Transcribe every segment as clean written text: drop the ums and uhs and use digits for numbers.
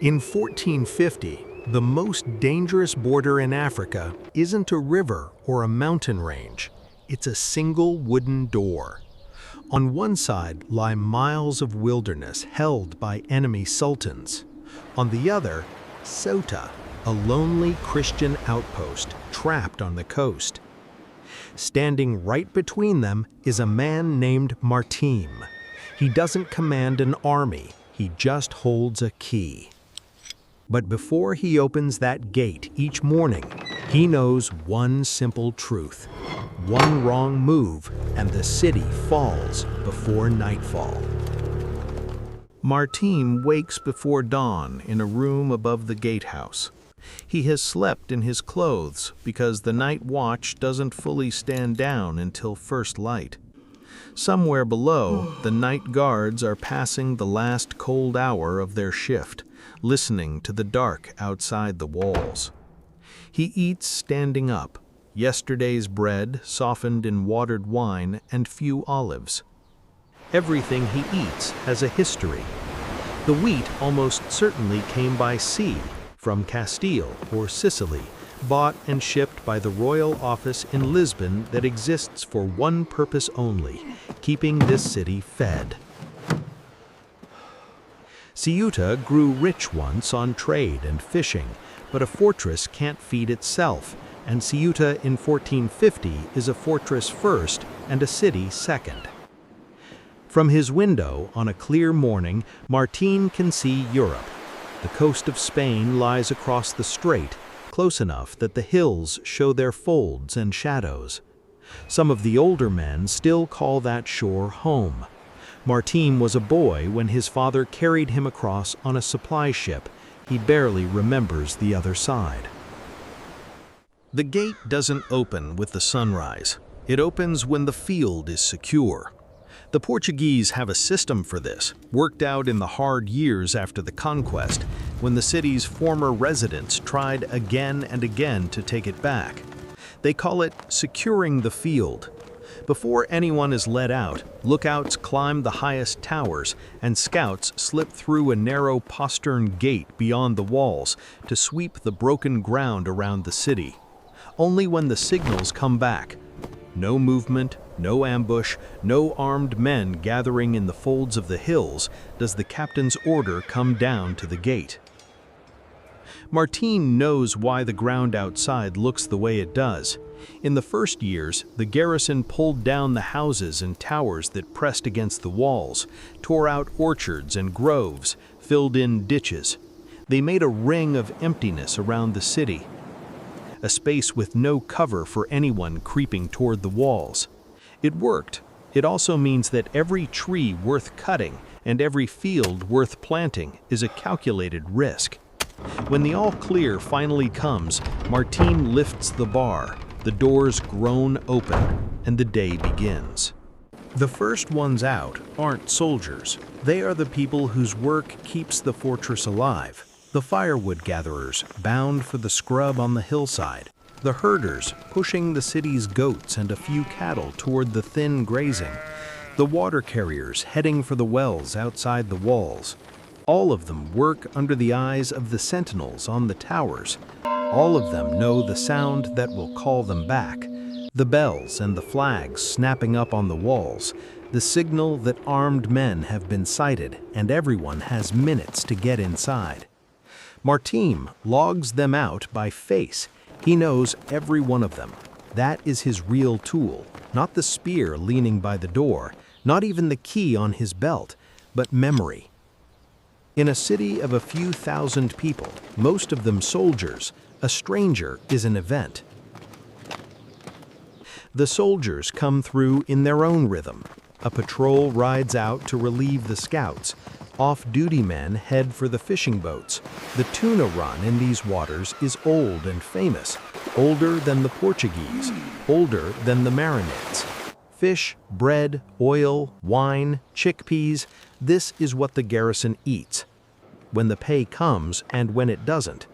In 1450, the most dangerous border in Africa isn't a river or a mountain range. It's a single wooden door. On one side lie miles of wilderness held by enemy sultans. On the other, Ceuta, a lonely Christian outpost trapped on the coast. Standing right between them is a man named Martim. He doesn't command an army, he just holds a key. But before he opens that gate each morning, he knows one simple truth. One wrong move, and the city falls before nightfall. Martim wakes before dawn in a room above the gatehouse. He has slept in his clothes because the night watch doesn't fully stand down until first light. Somewhere below, the night guards are passing the last cold hour of their shift, listening to the dark outside the walls. He eats standing up, yesterday's bread softened in watered wine and few olives. Everything he eats has a history. The wheat almost certainly came by sea, from Castile or Sicily, bought and shipped by the royal office in Lisbon that exists for one purpose only, keeping this city fed. Ceuta grew rich once on trade and fishing, but a fortress can't feed itself, and Ceuta in 1450 is a fortress first and a city second. From his window on a clear morning, Martim can see Europe. The coast of Spain lies across the strait, close enough that the hills show their folds and shadows. Some of the older men still call that shore home. Martim was a boy when his father carried him across on a supply ship. He barely remembers the other side. The gate doesn't open with the sunrise. It opens when the field is secure. The Portuguese have a system for this, worked out in the hard years after the conquest, when the city's former residents tried again and again to take it back. They call it securing the field. Before anyone is let out, lookouts climb the highest towers, and scouts slip through a narrow postern gate beyond the walls to sweep the broken ground around the city. Only when the signals come back, no movement, no ambush, no armed men gathering in the folds of the hills, does the captain's order come down to the gate. Martim knows why the ground outside looks the way it does. In the first years, the garrison pulled down the houses and towers that pressed against the walls, tore out orchards and groves, filled in ditches. They made a ring of emptiness around the city, a space with no cover for anyone creeping toward the walls. It worked. It also means that every tree worth cutting and every field worth planting is a calculated risk. When the all-clear finally comes, Martim lifts the bar, the doors groan open, and the day begins. The first ones out aren't soldiers. They are the people whose work keeps the fortress alive. The firewood gatherers bound for the scrub on the hillside. The herders pushing the city's goats and a few cattle toward the thin grazing. The water carriers heading for the wells outside the walls. All of them work under the eyes of the sentinels on the towers. All of them know the sound that will call them back. The bells and the flags snapping up on the walls. The signal that armed men have been sighted and everyone has minutes to get inside. Martim logs them out by face. He knows every one of them. That is his real tool, not the spear leaning by the door, not even the key on his belt, but memory. In a city of a few thousand people, most of them soldiers, a stranger is an event. The soldiers come through in their own rhythm. A patrol rides out to relieve the scouts. Off-duty men head for the fishing boats. The tuna run in these waters is old and famous, older than the Portuguese, older than the Marinids. Fish, bread, oil, wine, chickpeas, this is what the garrison eats. When the pay comes and when it doesn't.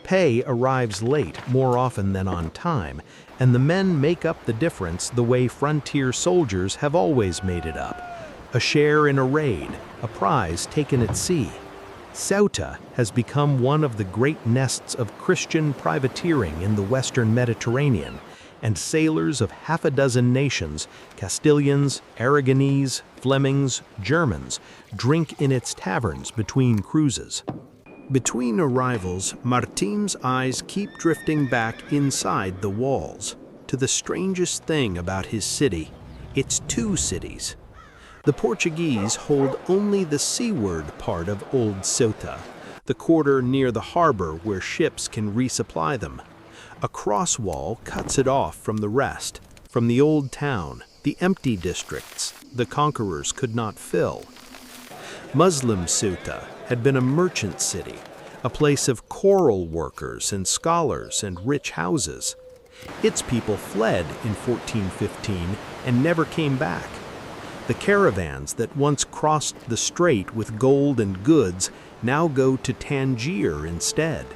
Pay arrives late more often than on time, and the men make up the difference the way frontier soldiers have always made it up. A share in a raid, a prize taken at sea. Ceuta has become one of the great nests of Christian privateering in the Western Mediterranean, and sailors of half a dozen nations, Castilians, Aragonese, Flemings, Germans, drink in its taverns between cruises. Between arrivals, Martim's eyes keep drifting back inside the walls, to the strangest thing about his city. It's two cities. The Portuguese hold only the seaward part of Old Ceuta, the quarter near the harbor where ships can resupply them. A cross wall cuts it off from the rest, from the old town, the empty districts the conquerors could not fill. Muslim Ceuta had been a merchant city, a place of coral workers and scholars and rich houses. Its people fled in 1415 and never came back. The caravans that once crossed the strait with gold and goods now go to Tangier instead.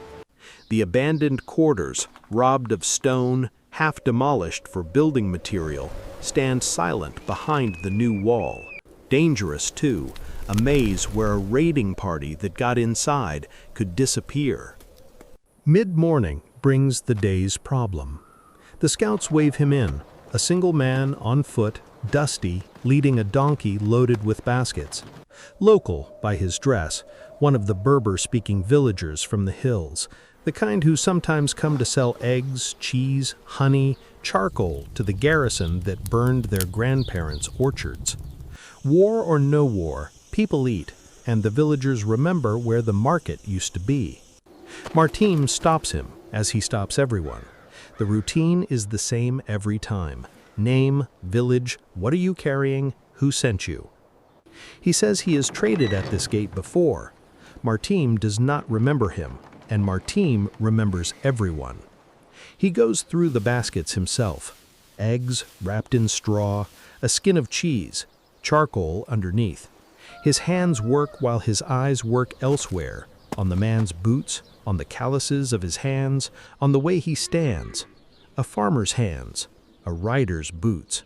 The abandoned quarters, robbed of stone, half demolished for building material, stand silent behind the new wall. Dangerous, too, a maze where a raiding party that got inside could disappear. Mid-morning brings the day's problem. The scouts wave him in, a single man on foot, dusty, leading a donkey loaded with baskets. Local, by his dress, one of the Berber-speaking villagers from the hills, the kind who sometimes come to sell eggs, cheese, honey, charcoal to the garrison that burned their grandparents' orchards. War or no war, people eat, and the villagers remember where the market used to be. Martim stops him, as he stops everyone. The routine is the same every time. Name, village, what are you carrying, who sent you? He says he has traded at this gate before. Martim does not remember him, and Martim remembers everyone. He goes through the baskets himself. Eggs wrapped in straw, a skin of cheese, charcoal underneath. His hands work while his eyes work elsewhere, on the man's boots, on the calluses of his hands, on the way he stands. A farmer's hands, a rider's boots.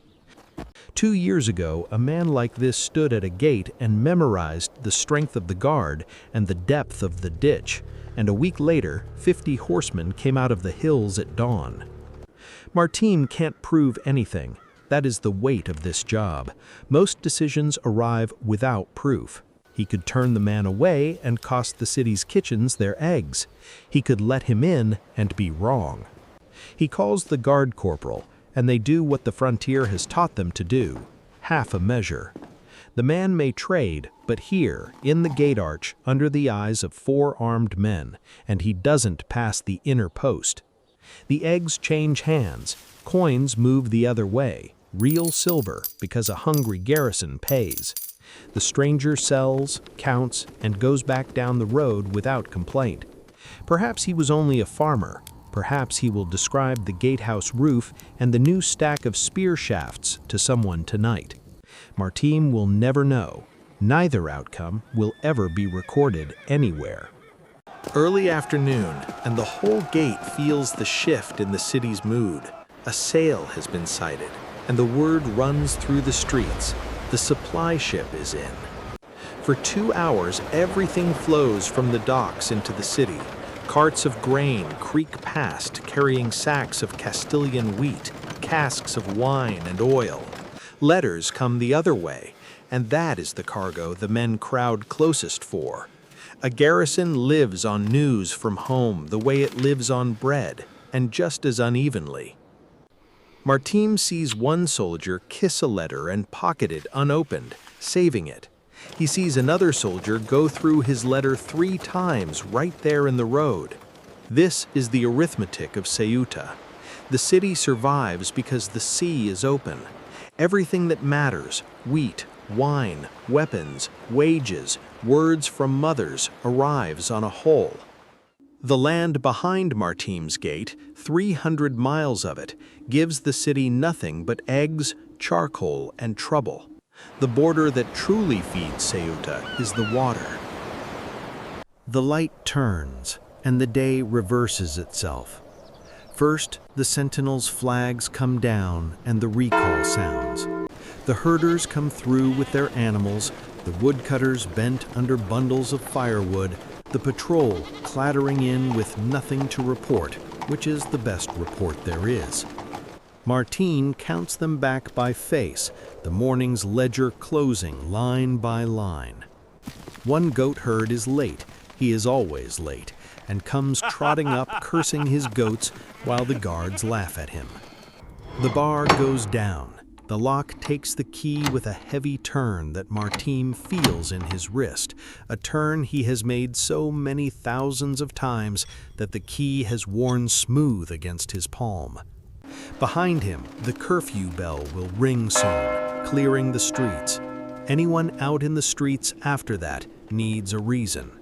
2 years ago, a man like this stood at a gate and memorized the strength of the guard and the depth of the ditch, and a week later, 50 horsemen came out of the hills at dawn. Martim can't prove anything. That is the weight of this job. Most decisions arrive without proof. He could turn the man away and cost the city's kitchens their eggs. He could let him in and be wrong. He calls the guard corporal, and they do what the frontier has taught them to do, half a measure. The man may trade, but here, in the gate arch, under the eyes of 4 armed men, and he doesn't pass the inner post. The eggs change hands, coins move the other way, real silver, because a hungry garrison pays. The stranger sells, counts, and goes back down the road without complaint. Perhaps he was only a farmer. Perhaps he will describe the gatehouse roof and the new stack of spear shafts to someone tonight. Martim will never know. Neither outcome will ever be recorded anywhere. Early afternoon, and the whole gate feels the shift in the city's mood. A sail has been sighted, and the word runs through the streets. The supply ship is in. For 2 hours, everything flows from the docks into the city. Carts of grain creak past, carrying sacks of Castilian wheat, casks of wine and oil. Letters come the other way, and that is the cargo the men crowd closest for. A garrison lives on news from home the way it lives on bread, and just as unevenly. Martim sees one soldier kiss a letter and pocket it unopened, saving it. He sees another soldier go through his letter 3 times right there in the road. This is the arithmetic of Ceuta. The city survives because the sea is open. Everything that matters, wheat, wine, weapons, wages, words from mothers, arrives on a whole. The land behind Martim's gate, 300 miles of it, gives the city nothing but eggs, charcoal, and trouble. The border that truly feeds Ceuta is the water. The light turns, and the day reverses itself. First, the sentinels' flags come down and the recall sounds. The herders come through with their animals, The woodcutters bent under bundles of firewood, the patrol clattering in with nothing to report, which is the best report there is. Martim counts them back by face, the morning's ledger closing line by line. One goat herd is late, he is always late, and comes trotting up cursing his goats while the guards laugh at him. The bar goes down. The lock takes the key with a heavy turn that Martim feels in his wrist, a turn he has made so many thousands of times that the key has worn smooth against his palm. Behind him, the curfew bell will ring soon, clearing the streets. Anyone out in the streets after that needs a reason.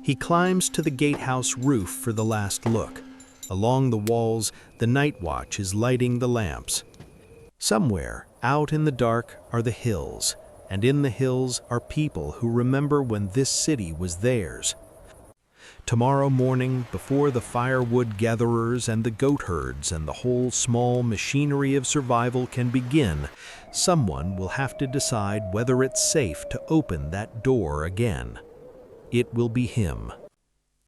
He climbs to the gatehouse roof for the last look. Along the walls, the night watch is lighting the lamps. Somewhere, out in the dark, are the hills, and in the hills are people who remember when this city was theirs. Tomorrow morning, before the firewood gatherers and the goat herds and the whole small machinery of survival can begin, someone will have to decide whether it's safe to open that door again. It will be him.